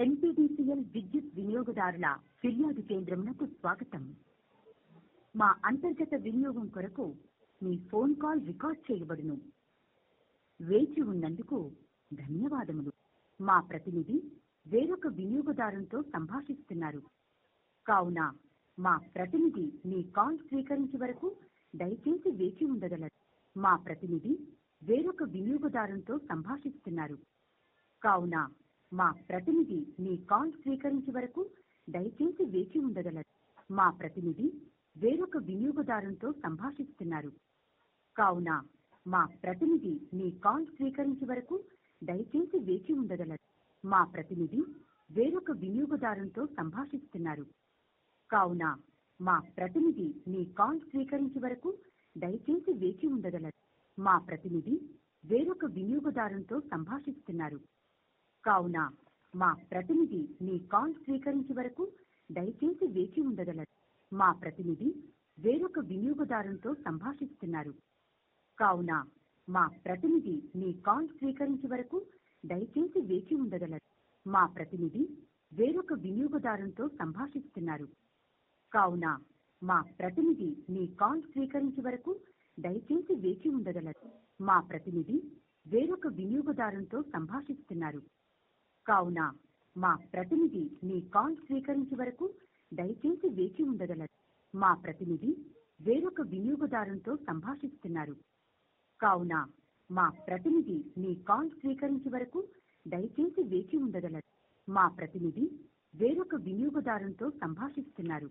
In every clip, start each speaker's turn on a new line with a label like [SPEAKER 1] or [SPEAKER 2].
[SPEAKER 1] NPDCL విద్యుత్ వినియోగదారుల ఫిర్యాదు కేంద్రమునకు స్వాగతం. మా అంతర్గత వినియోగం కొరకు మీ ఫోన్ కాల్ రికార్డ్ చేయబడును. వేచి ఉన్నందుకు ధన్యవాదములు. మా ప్రతినిధి వేరొక వినియోగదారునితో సంభాషిస్తున్నారు. కావున మా ప్రతినిధి మీ కాల్ స్వీకరించే వరకు దయచేసి వేచి ఉండగలరు. మా ప్రతినిధి వేరొక వినియోగదారునితో సంభాషిస్తున్నారు. కావున మా ప్రతినిధి మీ కాల్ స్వీకరించే వరకు దయచేసి వేచి ఉండగలరు. మా ప్రతినిధి వేరొక వినియోగదారునితో సంభాషిస్తున్నారు. కావున మా ప్రతినిధి మీ కాల్ స్వీకరించే వరకు దయచేసి వేచి ఉండగలరు. మా ప్రతినిధి వేరొక వినియోగదారునితో సంభాషిస్తున్నారు. కావున మా ప్రతినిధి మీ కాల్ స్వీకరించే వరకు దయచేసి వేచి ఉండగలరు. మా ప్రతినిధి వేరొక వినియోగదారునితో సంభాషిస్తున్నారు. కావున మా ప్రతినిధి మీ కాల్ స్వీకరించే వరకు దయచేసి వేచి ఉండగలరు. మా ప్రతినిధి వేరొక వినియోగదారునితో సంభాషిస్తున్నారు. కావున మా ప్రతినిధి మీ కాల్ స్వీకరించే వరకు దయచేసి వేచి ఉండగలరు. మా ప్రతినిధి వేరొక వినియోగదారునితో సంభాషిస్తున్నారు. కావున మా ప్రతినిధి మీ కాల్ స్వీకరించే వరకు దయచేసి వేచి ఉండగలరు. మా ప్రతినిధి వేరొక వినియోగదారునితో సంభాషిస్తున్నారు. కావున మా ప్రతినిధి మీ కాల్ స్వీకరించే వరకు దయచేసి వేచి ఉండగలరు. మా ప్రతినిధి వేరొక వినియోగదారునితో సంభాషిస్తున్నారు. కావున మా ప్రతినిధి మీ కాల్ స్వీకరించే వరకు దయచేసి వేచి ఉండగలరు. మా ప్రతినిధి వేరొక వినియోగదారునితో సంభాషిస్తున్నారు.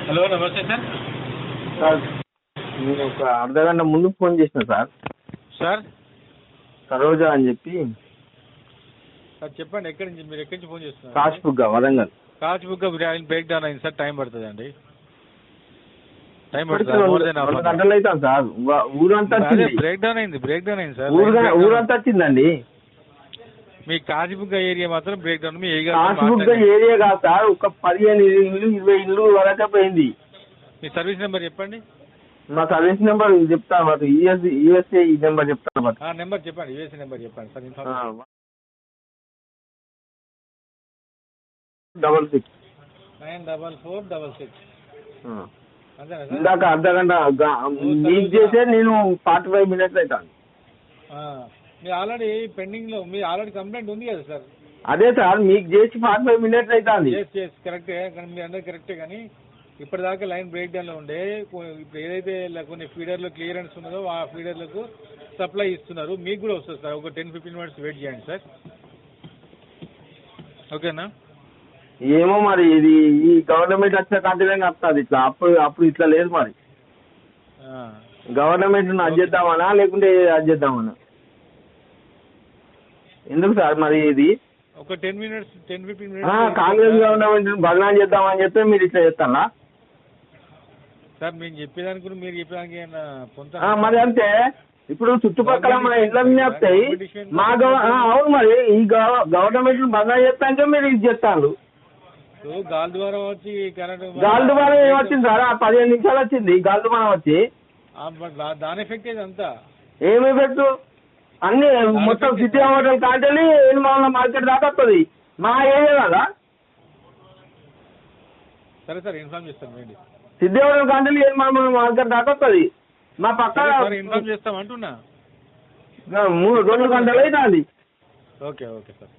[SPEAKER 2] హలో, నమస్తే సార్.
[SPEAKER 3] సార్ నేను ఒక అర్ధగంట ముందు ఫోన్ చేసిన సార్.
[SPEAKER 2] సార్
[SPEAKER 3] సరోజా అని చెప్పి.
[SPEAKER 2] సార్ చెప్పండి, మీరు ఎక్కడి నుంచి ఫోన్ చేస్తున్నారు?
[SPEAKER 3] కాచిబుగ్గ, వరంగల్.
[SPEAKER 2] కాచిబుగ్గ బ్రేక్ డౌన్ అయింది సార్. టైం పడుతుంది అండి. టైం పడుతుంది.
[SPEAKER 3] 2 గంటలు అవుతాను సార్. ఊరంతా
[SPEAKER 2] బ్రేక్ డౌన్ అయింది సార్.
[SPEAKER 3] ఊరంతా వచ్చిందండి.
[SPEAKER 2] మీ కాచిబుగ్గ ఏరియా మాత్రం బ్రేక్ డౌన్. మీ
[SPEAKER 3] కాచిబుగ్గ ఏరియా కాదు సార్. ఒక 15 ఇల్లు 20 ఇల్లు వరకు పోయింది.
[SPEAKER 2] మీ సర్వీస్ నెంబర్ చెప్పండి.
[SPEAKER 3] మా సర్వీస్ నెంబర్ చెప్తాను. మాకు యూఎస్ఏ నెంబర్ చెప్తాను.
[SPEAKER 2] నెంబర్ చెప్పండి. యూఎస్ఏ నెంబర్ చెప్పండి సార్.
[SPEAKER 3] 66
[SPEAKER 2] 94466.
[SPEAKER 3] ఇందాక అర్ధగంట మీకు చేసే నేను 45 మినిట్స్ అవుతాను.
[SPEAKER 2] మీరు ఆల్రెడీ పెండింగ్ లో మీ ఆల్రెడీ కంప్లైంట్ ఉంది కదా సార్.
[SPEAKER 3] అదే సార్, మీకు చేసి 45 మినిట్స్ అవుతుంది.
[SPEAKER 2] కరెక్టే, కానీ మీ అందరూ కరెక్టే. కానీ ఇప్పటిదాకా లైన్ బ్రేక్ డౌన్ లో ఉండే. ఇప్పుడు ఏదైతే కొన్ని ఫీడర్లో క్లియరెన్స్ ఉన్నదో ఆ ఫీడర్లకు సప్లై ఇస్తున్నారు. మీకు కూడా వస్తుంది సార్. ఒక 10-15 మినిట్స్ వెయిట్ చేయండి సార్. ఓకేనా?
[SPEAKER 3] ఏమో మరి ఇది ఈ గవర్నమెంట్ వచ్చే కంటిన్యూ వస్తుంది. ఇట్లా అప్పుడు ఇట్లా లేదు. మరి గవర్నమెంట్ అది చేద్దామనా లేకుంటే అది చేద్దామనా? ఎందుకు సార్ మరి ఇది
[SPEAKER 2] ఒక 10-15 మినిట్స్
[SPEAKER 3] కాంగ్రెస్ గవర్నమెంట్ బదనాం చేద్దామని చెప్తే మీరు ఇట్లా చేస్తారా
[SPEAKER 2] సార్? మేము చెప్పేదానికి మీరు చెప్పేదానికి
[SPEAKER 3] మరి అంతే. ఇప్పుడు చుట్టుపక్కల మన ఇళ్ళన్నీ వస్తాయి. మా అవును మరి ఈ గవర్నమెంట్ బదనాం చేస్తాంటే మీరు ఇది చేస్తారు.
[SPEAKER 2] గాలి ద్వారా వచ్చి కరెంట్
[SPEAKER 3] గాలి ద్వారా ఏమొచ్చింది సార్? 15 నిమిషాలు వచ్చింది గాలి ద్వారా వచ్చి.
[SPEAKER 2] దాని ఎఫెక్ట్ అంతా
[SPEAKER 3] ఏమి ఎఫెక్ట్? అన్ని మొత్తం సిటీ హోటల్ కాంటెళ్ళి ఎనిమాల మార్కెట్ దాకా వస్తుంది. మా ఏరియా కదా.
[SPEAKER 2] సరే సార్, ఇన్ఫార్మ్ చేస్తాం.
[SPEAKER 3] సిటీ హోటల్ కాంటెళ్ళి ఎనిమాల మార్కెట్ దాకా వస్తుంది. మా పక్క
[SPEAKER 2] ఇన్ఫార్మ్ చేస్తాం అంటున్నా.
[SPEAKER 3] 2 గంటలు అవుతుంది.
[SPEAKER 2] Okay sir.